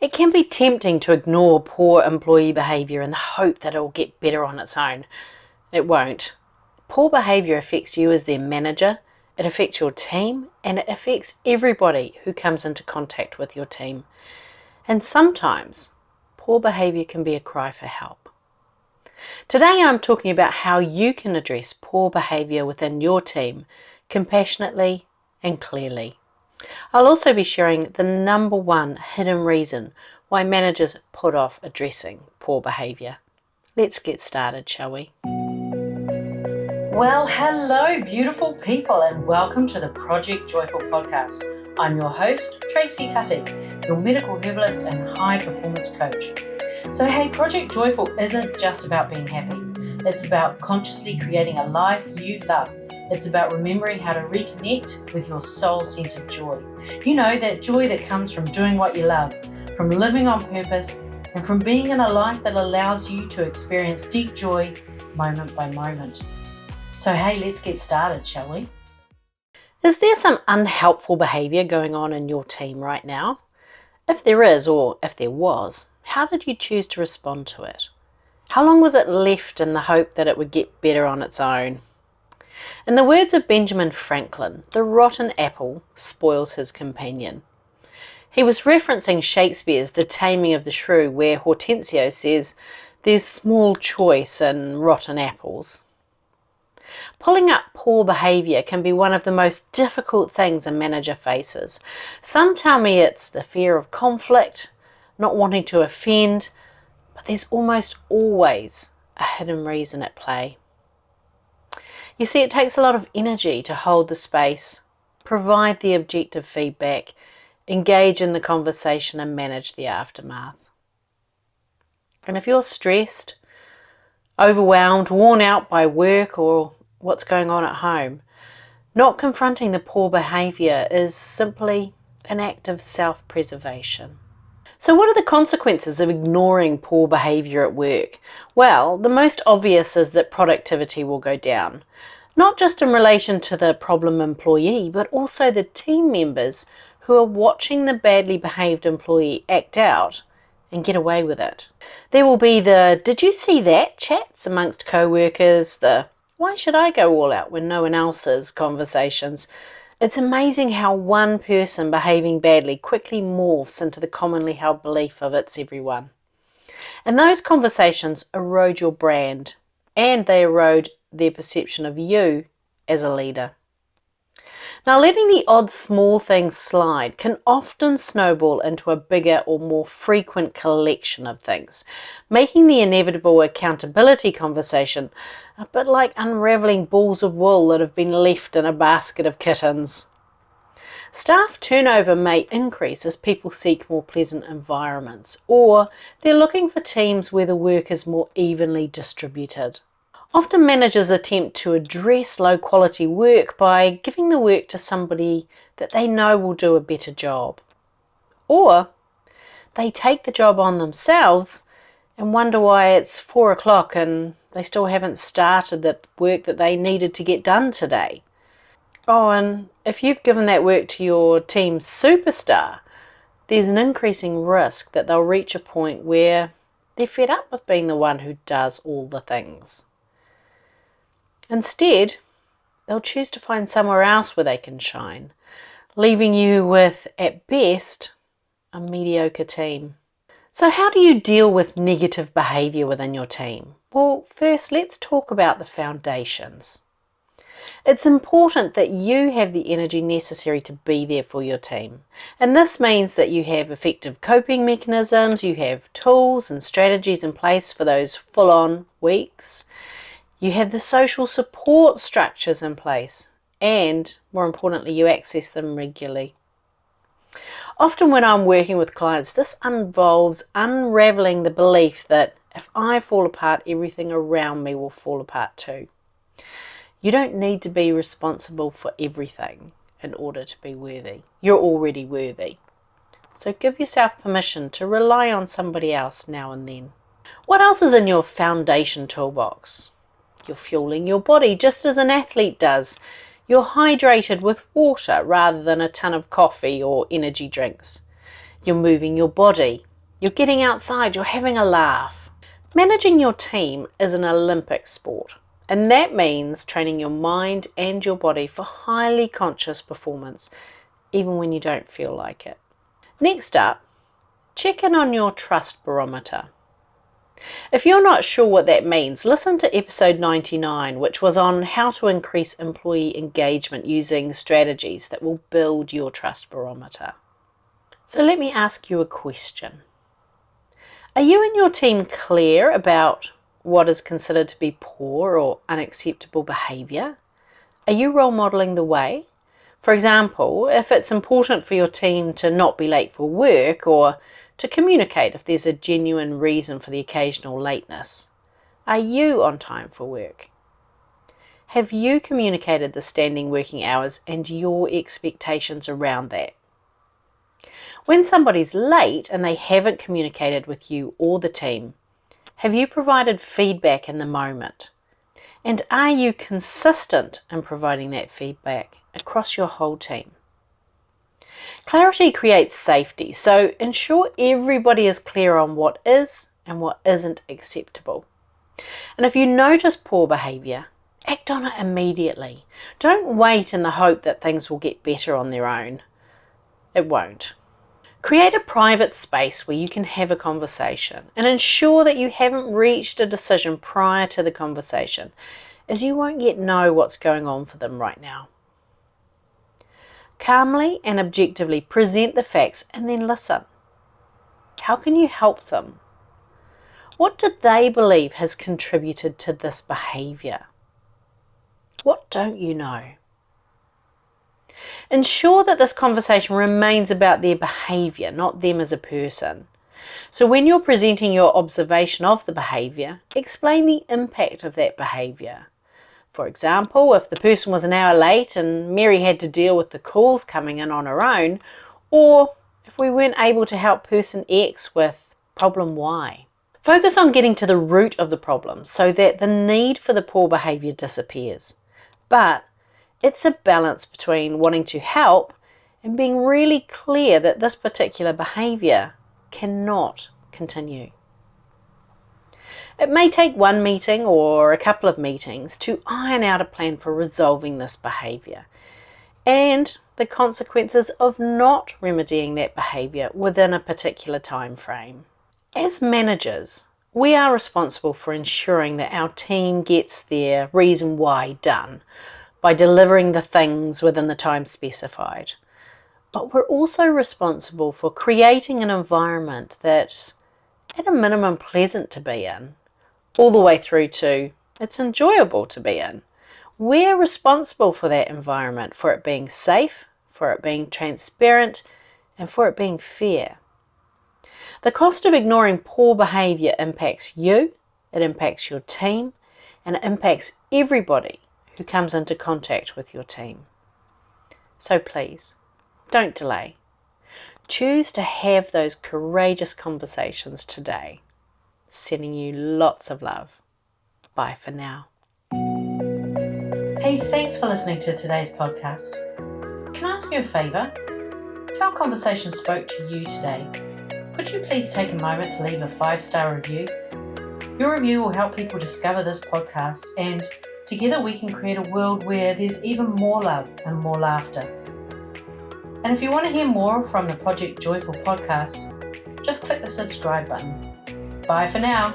It can be tempting to ignore poor employee behaviour in the hope that it will get better on its own. It won't. Poor behaviour affects you as their manager, it affects your team, and it affects everybody who comes into contact with your team. And sometimes, poor behaviour can be a cry for help. Today I'm talking about how you can address poor behaviour within your team compassionately and clearly. I'll also be sharing the number one hidden reason why managers put off addressing poor behaviour. Let's get started, shall we? Well, hello, beautiful people, and welcome to the Project Joyful podcast. I'm your host, Tracy Tutty, your medical herbalist and high performance coach. So, hey, Project Joyful isn't just about being happy. It's about consciously creating a life you love. It's about remembering how to reconnect with your soul-centered joy. You know, that joy that comes from doing what you love, from living on purpose, and from being in a life that allows you to experience deep joy moment by moment. So hey, let's get started, shall we? Is there some unhelpful behaviour going on in your team right now? If there is, or if there was, how did you choose to respond to it? How long was it left in the hope that it would get better on its own? In the words of Benjamin Franklin, the rotten apple spoils his companion. He was referencing Shakespeare's The Taming of the Shrew, where Hortensio says, "There's small choice in rotten apples." Pulling up poor behaviour can be one of the most difficult things a manager faces. Some tell me it's the fear of conflict, not wanting to offend, but there's almost always a hidden reason at play. You see, it takes a lot of energy to hold the space, provide the objective feedback, engage in the conversation and manage the aftermath. And if you're stressed, overwhelmed, worn out by work or what's going on at home, not confronting the poor behaviour is simply an act of self-preservation. So what are the consequences of ignoring poor behaviour at work? Well, the most obvious is that productivity will go down, not just in relation to the problem employee, but also the team members who are watching the badly behaved employee act out and get away with it. There will be the "did you see that" chats amongst co-workers, the "why should I go all out when no one else is" conversations. It's amazing how one person behaving badly quickly morphs into the commonly held belief of "it's everyone." And those conversations erode your brand, and they erode their perception of you as a leader. Now, letting the odd small things slide can often snowball into a bigger or more frequent collection of things, making the inevitable accountability conversation a bit like unravelling balls of wool that have been left in a basket of kittens. Staff turnover may increase as people seek more pleasant environments, or they're looking for teams where the work is more evenly distributed. Often managers attempt to address low quality work by giving the work to somebody that they know will do a better job. Or they take the job on themselves and wonder why it's 4 o'clock and they still haven't started the work that they needed to get done today. Oh, and if you've given that work to your team's superstar, there's an increasing risk that they'll reach a point where they're fed up with being the one who does all the things. Instead, they'll choose to find somewhere else where they can shine, leaving you with, at best, a mediocre team. So how do you deal with negative behaviour within your team? Well, first let's talk about the foundations. It's important that you have the energy necessary to be there for your team. And this means that you have effective coping mechanisms, you have tools and strategies in place for those full-on weeks. You have the social support structures in place, and more importantly, you access them regularly. Often when I'm working with clients, this involves unravelling the belief that if I fall apart, everything around me will fall apart too. You don't need to be responsible for everything in order to be worthy. You're already worthy. So give yourself permission to rely on somebody else now and then. What else is in your foundation toolbox? You're fueling your body just as an athlete does. You're hydrated with water rather than a ton of coffee or energy drinks. You're moving your body. You're getting outside, you're having a laugh. Managing your team is an Olympic sport, and that means training your mind and your body for highly conscious performance, even when you don't feel like it. Next up, check in on your trust barometer. If you're not sure what that means, listen to episode 99, which was on how to increase employee engagement using strategies that will build your trust barometer. So let me ask you a question. Are you and your team clear about what is considered to be poor or unacceptable behaviour? Are you role modelling the way? For example, if it's important for your team to not be late for work or to communicate if there's a genuine reason for the occasional lateness. Are you on time for work? Have you communicated the standing working hours and your expectations around that? When somebody's late and they haven't communicated with you or the team, have you provided feedback in the moment? And are you consistent in providing that feedback across your whole team? Clarity creates safety, so ensure everybody is clear on what is and what isn't acceptable. And if you notice poor behaviour, act on it immediately. Don't wait in the hope that things will get better on their own. It won't. Create a private space where you can have a conversation and ensure that you haven't reached a decision prior to the conversation, as you won't yet know what's going on for them right now. Calmly and objectively present the facts and then listen. How can you help them? What do they believe has contributed to this behaviour? What don't you know? Ensure that this conversation remains about their behaviour, not them as a person. So when you're presenting your observation of the behaviour, explain the impact of that behaviour. For example, if the person was an hour late and Mary had to deal with the calls coming in on her own, or if we weren't able to help person X with problem Y. Focus on getting to the root of the problem so that the need for the poor behaviour disappears. But it's a balance between wanting to help and being really clear that this particular behaviour cannot continue. It may take one meeting or a couple of meetings to iron out a plan for resolving this behaviour and the consequences of not remedying that behaviour within a particular time frame. As managers, we are responsible for ensuring that our team gets their reason why done by delivering the things within the time specified. But we're also responsible for creating an environment that's at a minimum pleasant to be in, all the way through to it's enjoyable to be in. We're responsible for that environment, for it being safe, for it being transparent, and for it being fair. The cost of ignoring poor behaviour impacts you, it impacts your team, and it impacts everybody who comes into contact with your team. So please, don't delay. Choose to have those courageous conversations today. Sending you lots of love. Bye for now. Hey, thanks for listening to today's podcast. Can I ask you a favour? If our conversation spoke to you today, could you please take a moment to leave a 5-star review? Your review will help people discover this podcast, and together we can create a world where there's even more love and more laughter. And if you want to hear more from the Project Joyful podcast, just click the subscribe button. Bye for now.